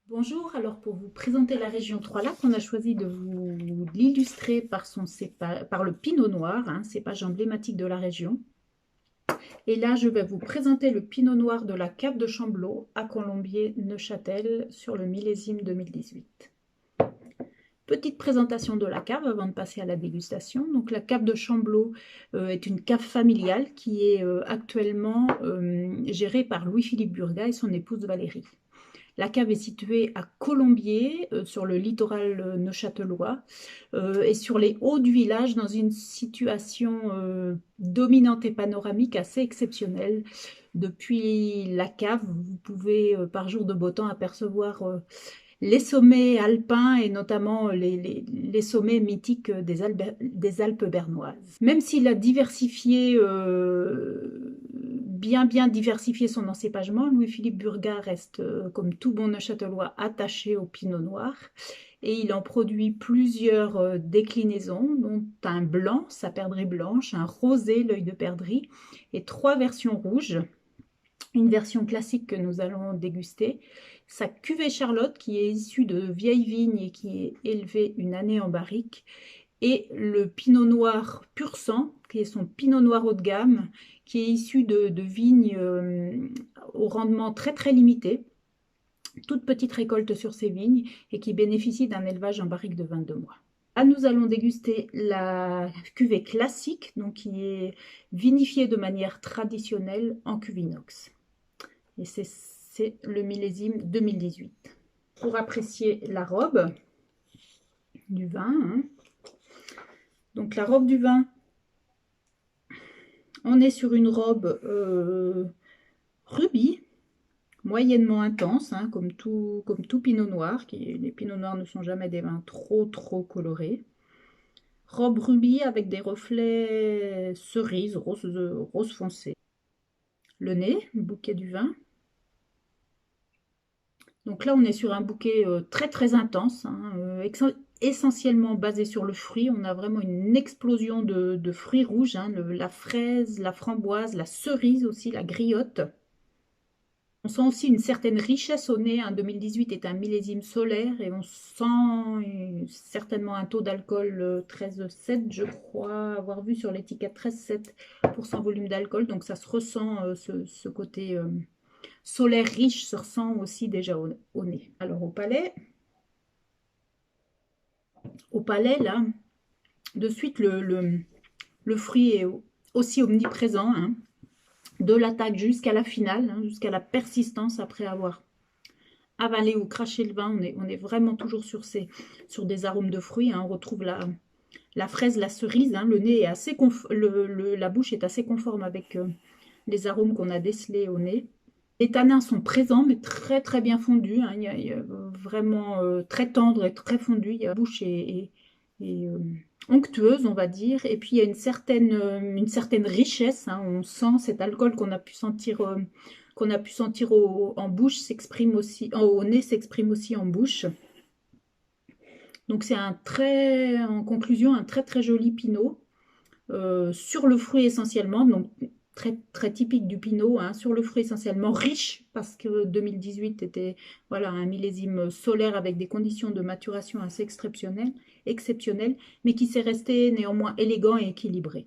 Bonjour, alors pour vous présenter la région Trois-Lacs, on a choisi de vous l'illustrer par le Pinot Noir, cépage emblématique de la région. Et là, je vais vous présenter le Pinot Noir de la cave de Chamblot à Colombier-Neuchâtel sur le millésime 2018. Petite présentation de la cave avant de passer à la dégustation. Donc la cave de Chamblot est une cave familiale qui est actuellement gérée par Louis-Philippe Burga et son épouse Valérie. La cave est située à Colombier, sur le littoral neuchâtelois, et sur les hauts du village, dans une situation dominante et panoramique assez exceptionnelle. Depuis la cave, vous pouvez, par jour de beau temps, apercevoir les sommets alpins et notamment les sommets mythiques des Alpes bernoises. Même s'il a diversifié, bien diversifié son encépagement, Louis-Philippe Burga reste, comme tout bon neuchâtelois, attaché au pinot noir. Et il en produit plusieurs déclinaisons, dont un blanc, sa perdrix blanche, un rosé, l'œil de perdrix, et 3 versions rouges. Une version classique que nous allons déguster, sa cuvée Charlotte qui est issue de vieilles vignes et qui est élevée une année en barrique, et le Pinot Noir pur sang qui est son Pinot Noir haut de gamme qui est issu de vignes au rendement très limité, toute petite récolte sur ces vignes et qui bénéficie d'un élevage en barrique de 22 mois. Là, nous allons déguster la cuvée classique, donc qui est vinifiée de manière traditionnelle en cuve inox. Et c'est le millésime 2018. Pour apprécier la robe du vin, donc la robe du vin, on est sur une robe rubis, moyennement intense, comme tout pinot noir. Les pinots noirs ne sont jamais des vins trop colorés. Robe rubis avec des reflets cerises, rose foncé. Le nez, le bouquet du vin. Donc là, on est sur un bouquet très intense, essentiellement basé sur le fruit. On a vraiment une explosion de fruits rouges, la fraise, la framboise, la cerise aussi, la griotte. On sent aussi une certaine richesse au nez. 2018 est un millésime solaire et on sent certainement un taux d'alcool 13,7, je crois avoir vu sur l'étiquette 13,7% volume d'alcool. Donc ça se ressent, ce côté solaire riche se ressent aussi déjà au nez. Alors au palais là, de suite le fruit est aussi omniprésent, de l'attaque jusqu'à la finale, jusqu'à la persistance après avoir avalé ou craché le vin. On est vraiment toujours sur des arômes de fruits. On retrouve la fraise, la cerise. Le nez est assez la bouche est assez conforme avec les arômes qu'on a décelés au nez. Les tanins sont présents, mais très bien fondus. Il y a vraiment très tendre et très fondu. La bouche est onctueuse, on va dire. Et puis il y a une certaine richesse. On sent cet alcool qu'on a pu sentir, en bouche s'exprime aussi, au nez s'exprime aussi en bouche. Donc c'est en conclusion, un très joli pinot sur le fruit essentiellement. Donc très typique du pinot, sur le fruit essentiellement riche, parce que 2018 était un millésime solaire avec des conditions de maturation assez exceptionnelles, mais qui s'est resté néanmoins élégant et équilibré.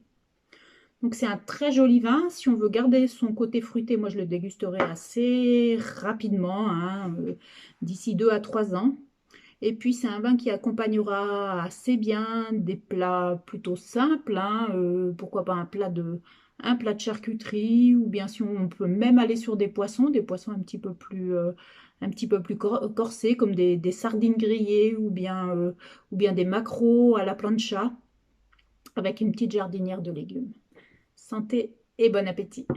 Donc c'est un très joli vin. Si on veut garder son côté fruité, moi je le dégusterai assez rapidement, d'ici 2 à 3 ans. Et puis c'est un vin qui accompagnera assez bien des plats plutôt simples, pourquoi pas un plat de charcuterie, ou bien si on peut même aller sur des poissons un petit peu plus corsés, comme des sardines grillées, ou bien des maquereaux à la plancha, avec une petite jardinière de légumes. Santé et bon appétit!